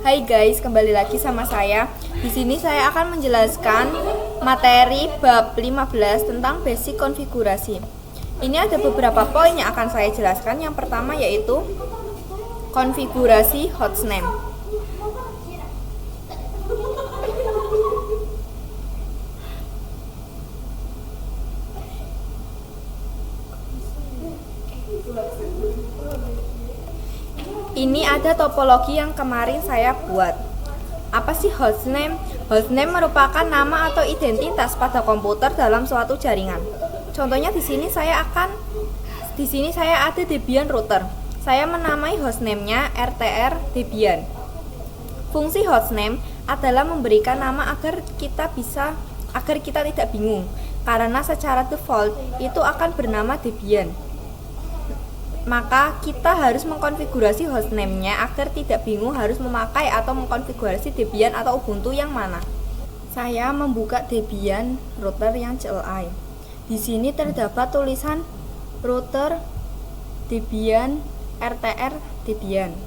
Hai guys, kembali lagi sama saya. Di sini saya akan menjelaskan materi bab 15 tentang basic konfigurasi. Ini ada beberapa poin yang akan saya jelaskan. Yang pertama yaitu konfigurasi hostname. Ini ada topologi yang kemarin saya buat. Apa sih hostname? Hostname merupakan nama atau identitas pada komputer dalam suatu jaringan. Contohnya di sini saya ada Debian router. Saya menamai hostname-nya RTR Debian. Fungsi hostname adalah memberikan nama agar kita tidak bingung, karena secara default itu akan bernama Debian. Maka kita harus mengkonfigurasi hostname-nya agar tidak bingung harus memakai atau mengkonfigurasi Debian atau Ubuntu yang mana. Saya membuka Debian router yang CLI. Di sini terdapat tulisan router Debian RTR Debian.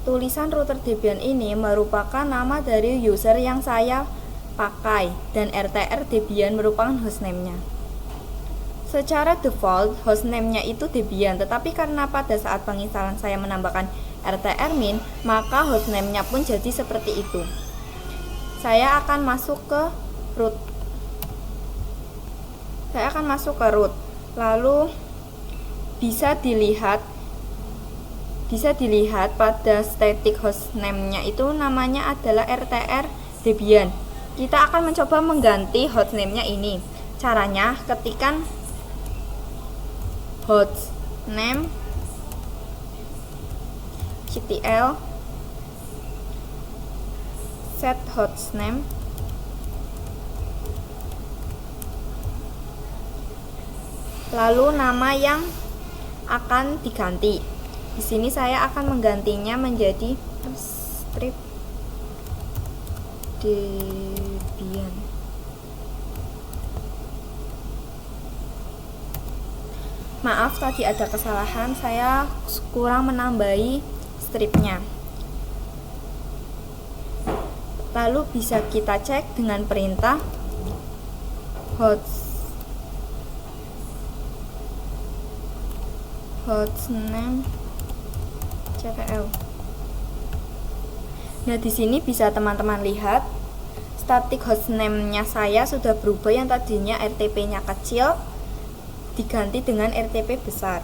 Tulisan router Debian ini merupakan nama dari user yang saya pakai dan RTR Debian merupakan hostname-nya. Secara default, hostname-nya itu Debian, tetapi karena pada saat penginstalan saya menambahkan rtr-min, maka hostname-nya pun jadi seperti itu. Saya akan masuk ke root. Lalu bisa dilihat pada static hostname-nya itu namanya adalah rtr Debian. Kita akan mencoba mengganti hostname-nya ini. Caranya, ketikkan hostname ctl set hostname, lalu nama yang akan diganti. Di sini saya akan menggantinya menjadi strip Debian. Maaf, tadi ada kesalahan, saya kurang menambahi stripnya. Lalu bisa kita cek dengan perintah hostname ctl. Nah, di sini bisa teman-teman lihat static hostname-nya saya sudah berubah, yang tadinya RTP-nya kecil diganti dengan RTP besar.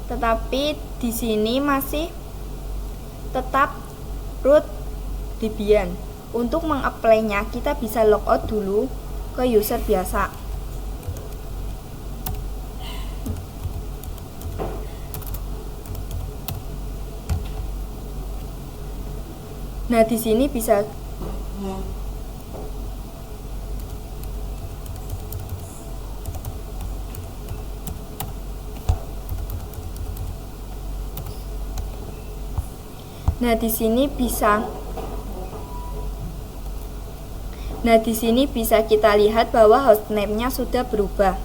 Tetapi di sini masih tetap root Debian. Untuk mengapply-nya kita bisa logout dulu ke user biasa. Nah, di sini bisa bisa kita lihat bahwa hostname-nya sudah berubah.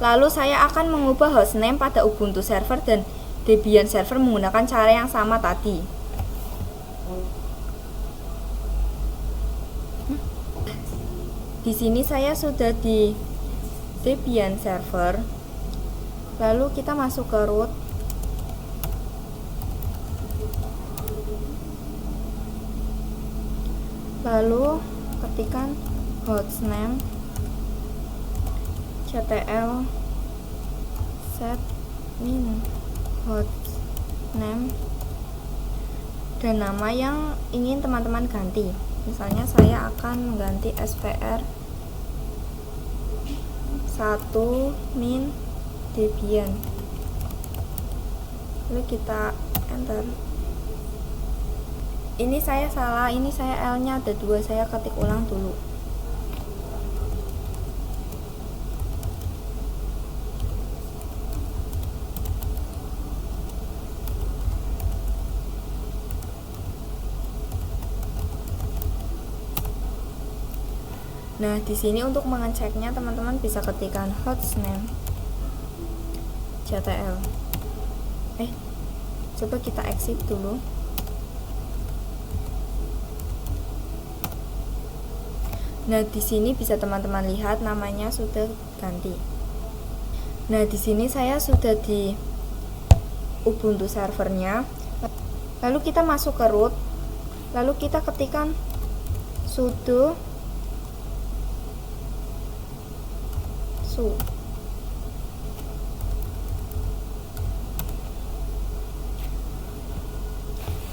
Lalu saya akan mengubah hostname pada Ubuntu server dan Debian server menggunakan cara yang sama tadi. Di sini saya sudah di Debian server. Lalu kita masuk ke root. Lalu ketikkan hostname ctl set min hostname dan nama yang ingin teman-teman ganti. Misalnya saya akan mengganti spr 1 min Debian. Lalu kita enter. Ini saya salah, ini saya L-nya ada 2, saya ketik ulang dulu. Nah, di sini untuk mengeceknya teman-teman bisa ketikkan hostname ctl Coba kita exit dulu. Nah, di sini bisa teman-teman lihat namanya sudah ganti. Nah, di sini saya sudah di Ubuntu servernya. Lalu kita masuk ke root. Lalu kita ketikkan sudo su.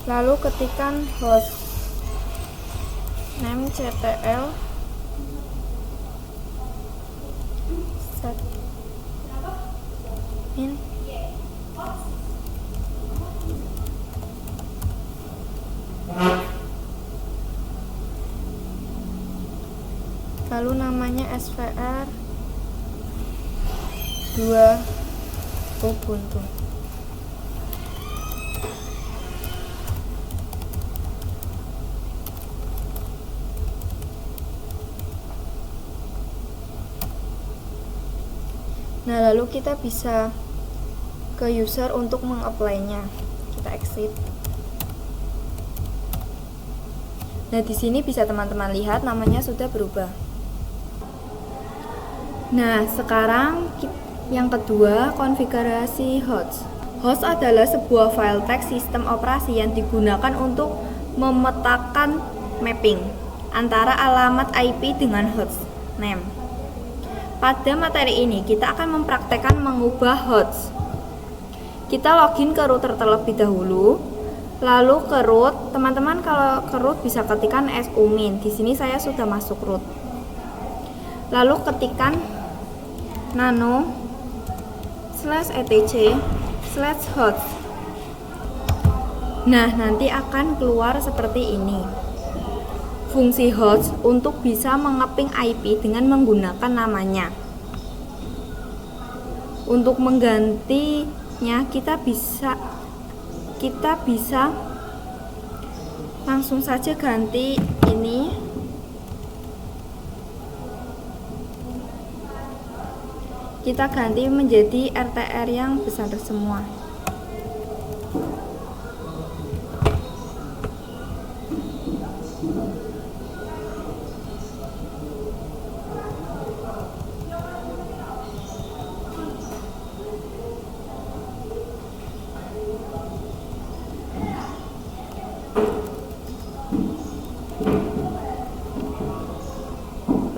Lalu ketikkan host name ctl set in. Lalu namanya svr 2 Ubuntu. Nah, lalu kita bisa ke user untuk mengapply-nya. Kita exit. Nah, di sini bisa teman-teman lihat namanya sudah berubah. Nah, sekarang yang kedua, konfigurasi host. Host adalah sebuah file teks sistem operasi yang digunakan untuk memetakan mapping antara alamat IP dengan host name. Pada materi ini, kita akan mempraktekkan mengubah host. Kita login ke router terlebih dahulu. Lalu ke root, teman-teman kalau ke root bisa ketikkan sumin. Di sini saya sudah masuk root. Lalu ketikkan nano /etc/host. Nah, nanti akan keluar seperti ini. Fungsi host untuk bisa mengeping IP dengan menggunakan namanya. Untuk menggantinya kita bisa langsung saja ganti ini. Kita ganti menjadi RTR yang besar semua.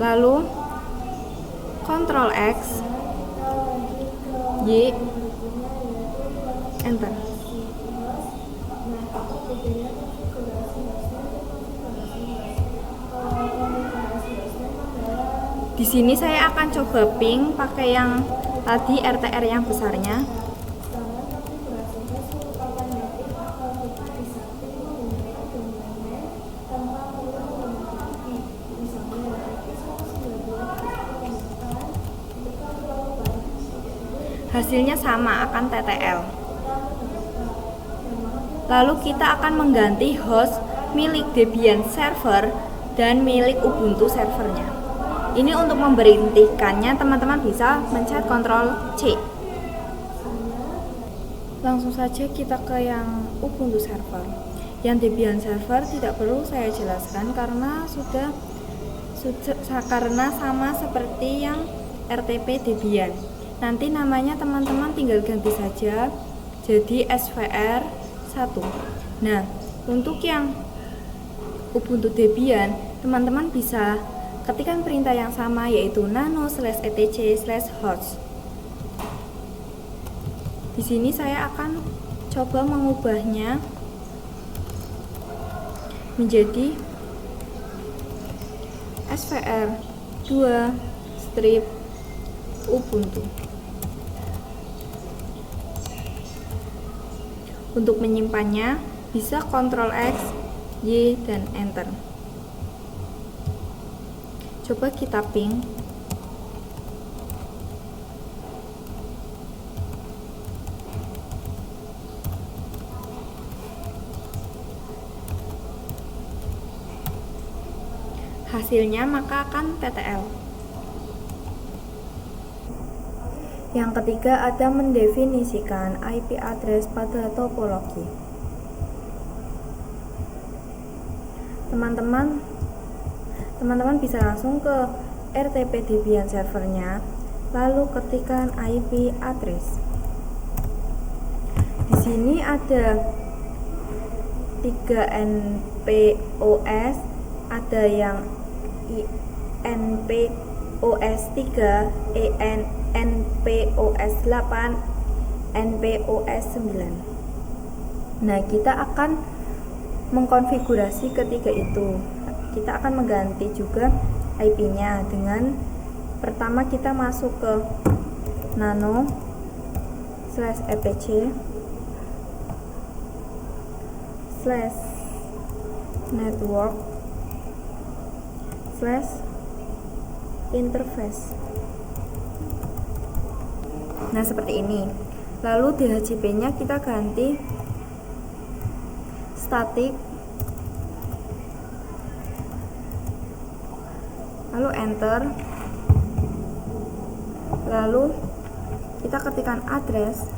Lalu Ctrl X Y enter. Di sini saya akan coba ping pakai yang tadi RTR yang besarnya. Hasilnya sama, akan TTL. Lalu kita akan mengganti host milik Debian server dan milik Ubuntu servernya. Ini untuk memberhentikannya, teman-teman bisa mencet Ctrl C. Langsung saja kita ke yang Ubuntu server. Yang Debian server tidak perlu saya jelaskan karena karena sama seperti yang RTP Debian. Nanti namanya teman-teman tinggal ganti saja jadi svr 1. Nah, untuk yang Ubuntu Debian, teman-teman bisa ketikkan perintah yang sama, yaitu nano/etc/host. Di sini saya akan coba mengubahnya menjadi svr 2 strip Ubuntu. Untuk menyimpannya bisa Ctrl X, Y, dan Enter. Coba kita ping. Hasilnya maka akan TTL. Yang ketiga ada mendefinisikan IP address pada topologi. Teman-teman bisa langsung ke RTP Debian servernya, lalu ketikkan IP address. Di sini ada 3 NPOS, ada yang NPOS 3, NPOS 8, NPOS 9. Nah, kita akan mengkonfigurasi ketiga itu. Kita akan mengganti juga IP-nya dengan pertama kita masuk ke nano/etc/network/interface. Nah, seperti ini. Lalu DHCP-nya kita ganti static, lalu enter, lalu kita ketikkan address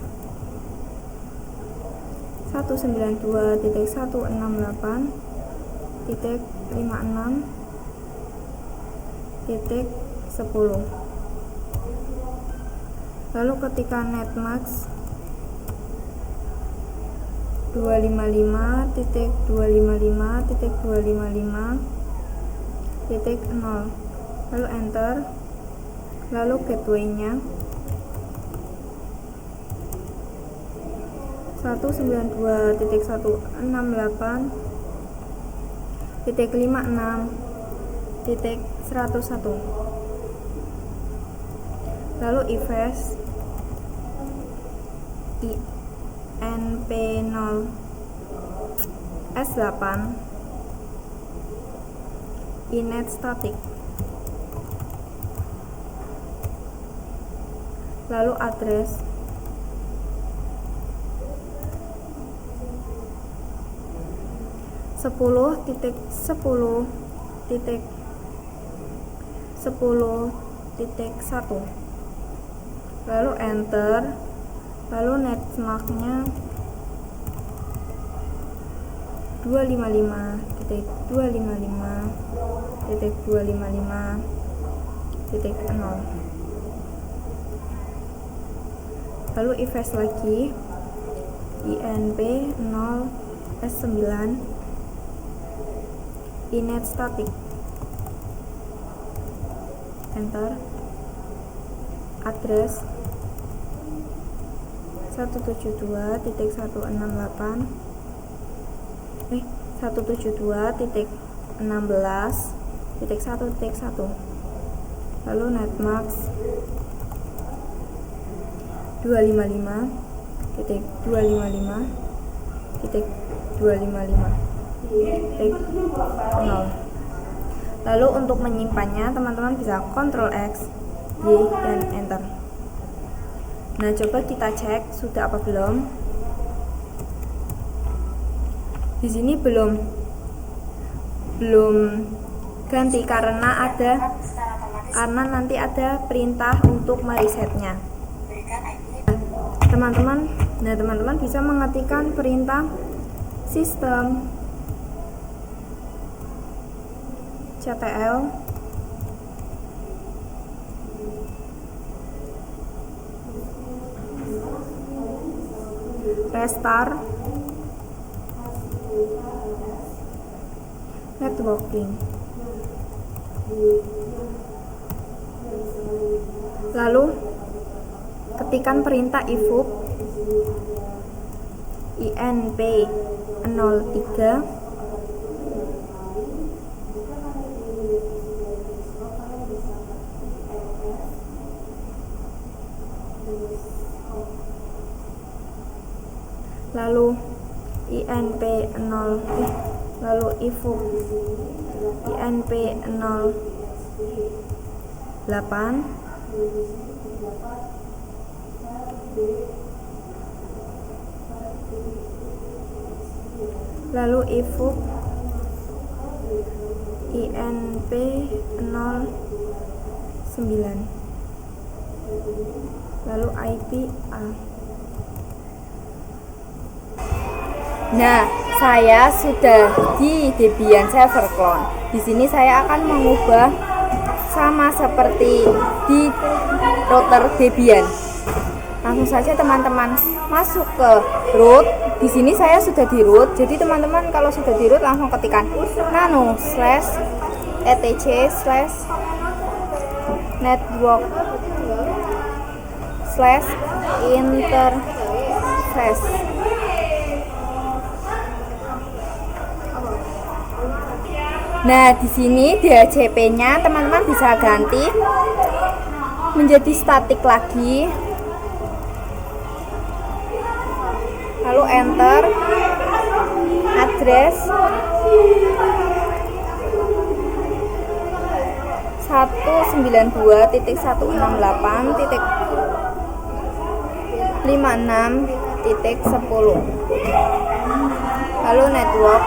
192.168.56.10, lalu ketikkan netmask 255.255.255.0, lalu enter, lalu gateway-nya 192.168.56.101, lalu IFS INP0 S8 inet static, lalu address 10.10.10.1, lalu enter, lalu netmark-nya 255.255.255.0, lalu IFS lagi INP0 S9 inet static, enter, address 172.16.1.1, lalu netmask 255.255.255.0. Lalu untuk menyimpannya teman-teman bisa Ctrl X, Y, dan enter. Nah, coba kita cek sudah apa belum. Di sini belum ganti karena nanti ada perintah untuk meresetnya. Teman-teman bisa mengetikkan perintah sistem ctl restart networking, lalu ketikkan perintah ifuk INP03 lalu lalu ifuk INP08, lalu ifuk INP09. lalu IP A. Nah, saya sudah di Debian server clone. Di sini saya akan mengubah sama seperti di router Debian. Langsung saja teman-teman masuk ke root. Di sini saya sudah di root. Jadi teman-teman kalau sudah di root langsung ketikkan nano slash etc slash network slash interface. Nah, di sini DHCP-nya teman-teman bisa ganti menjadi statik lagi. Lalu enter address 192.168.56.10. Lalu network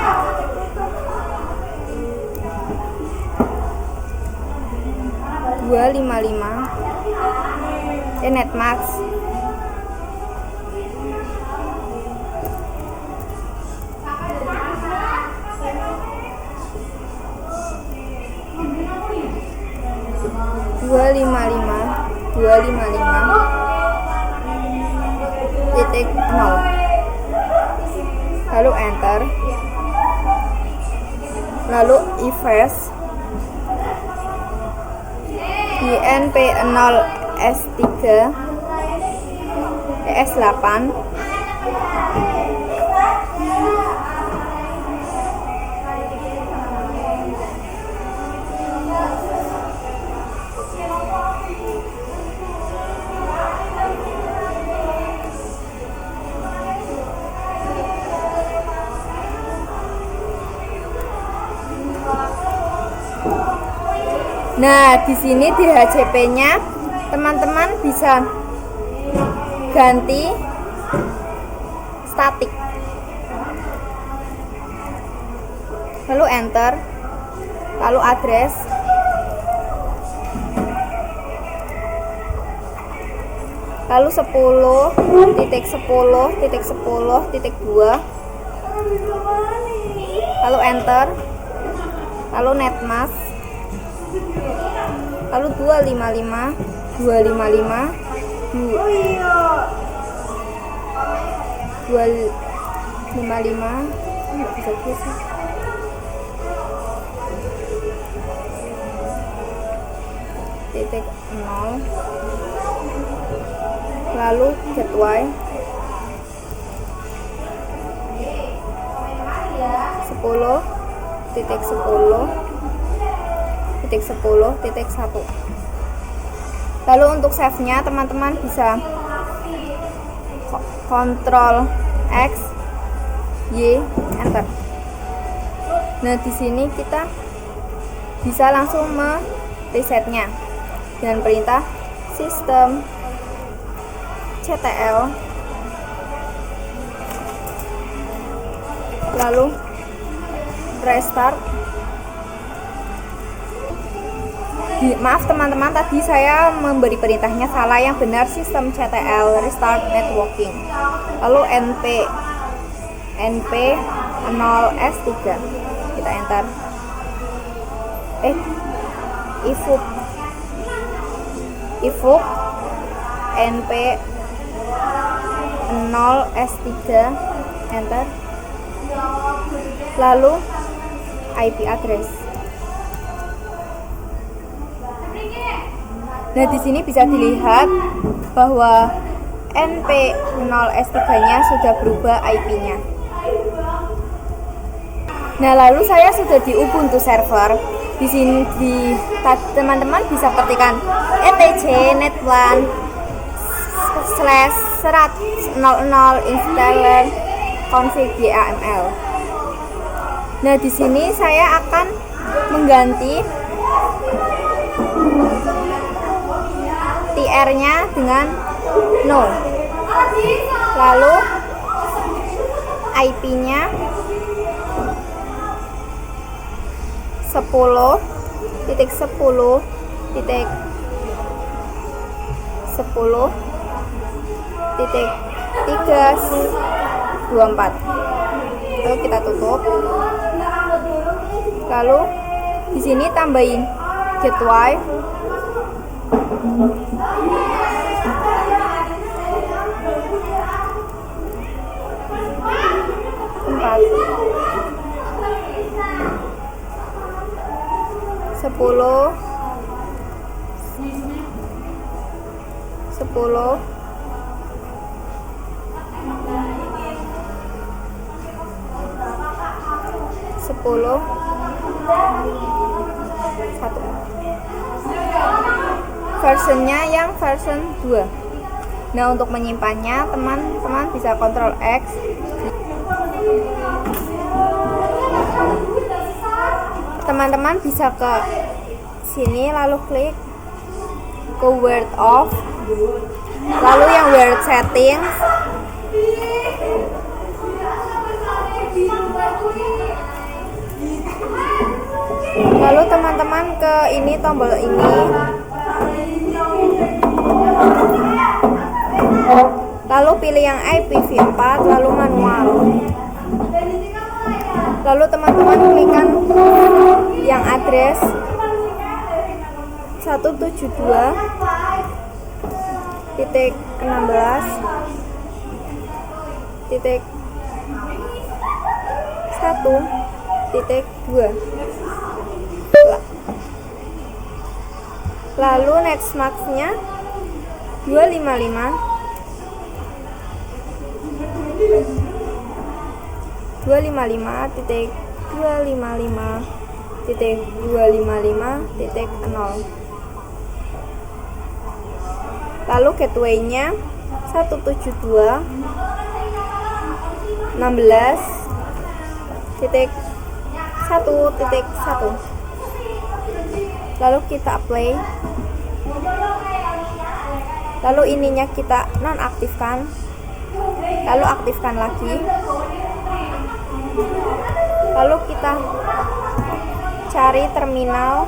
netmax dua lima lima titik 0. Lalu enter. Lalu IFS INP0S3 ES8 Nah, di sini DHCP-nya teman-teman bisa ganti statik. Lalu enter. Lalu address lalu 10.10.10.2. Lalu enter. Lalu netmask. Lalu 255 enggak bisa sih. Titik 0. Lalu gateway 10.10.10.1. Lalu untuk save-nya teman-teman bisa Ctrl X Y enter. Nah, di sini kita bisa langsung resetnya dengan perintah sistem ctl lalu restart. Maaf teman-teman, tadi saya memberi perintahnya salah. Yang benar sistem ctl restart networking. Lalu np 0s3 kita enter. Ifuk np 0s3 enter. Lalu IP address. Nah, di sini bisa dilihat bahwa NP0S3-nya sudah berubah IP-nya. Nah, lalu saya sudah di Ubuntu server. Di sini teman-teman bisa ketikkan etc net1 /00 installer config YAML. Nah, di sini saya akan mengganti TR-nya dengan no. Lalu IP-nya 10.10.10 titik 324. Lalu kita tutup. Lalu di sini tambahin gateway. Empat 10 10 10 1. Versionnya yang version 2. Nah, untuk menyimpannya teman-teman bisa Ctrl X. Teman-teman bisa ke sini lalu klik ke word of, lalu yang word settings, lalu teman-teman ke ini tombol ini, lalu pilih yang IPv4 lalu manual, lalu teman-teman klikkan yang address 172.16.1.2. Lalu next marks-nya 255 255.255.255.0. Lalu gateway-nya 172.16.1.1. Lalu kita apply. Lalu ininya kita nonaktifkan. Lalu aktifkan lagi. Lalu kita cari terminal.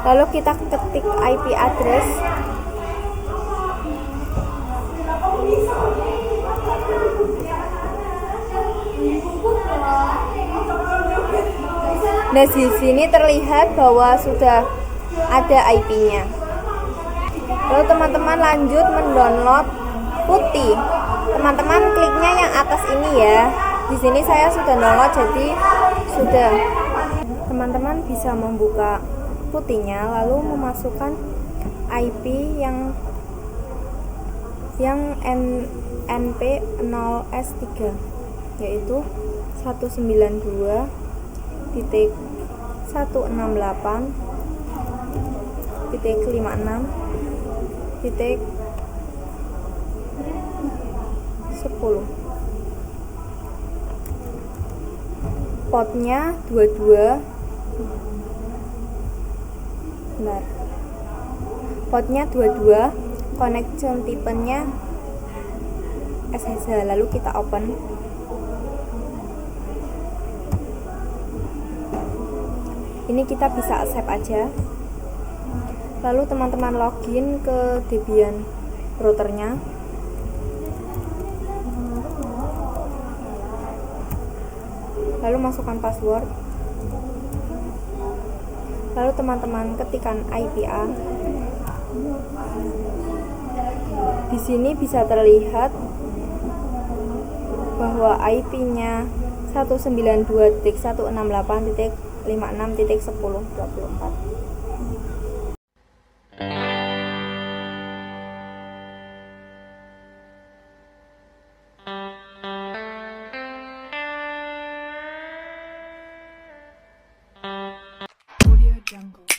Lalu kita ketik IP address. Nah, di sini terlihat bahwa sudah ada IP-nya. Lalu teman-teman lanjut mendownload putih. Teman-teman kliknya yang atas ini ya. Di sini saya sudah download, jadi sudah. Teman-teman bisa membuka putihnya lalu memasukkan IP yang NP0S3 yaitu 192.168.56.10. Portnya 22. Benar. Portnya 22, connection tipenya SSH. Lalu kita open. Ini kita bisa accept aja. Lalu teman-teman login ke Debian routernya. Lalu masukkan password. Lalu teman-teman ketikkan IPA. Di sini bisa terlihat bahwa IP-nya 192.168.56.10.24. Jungle.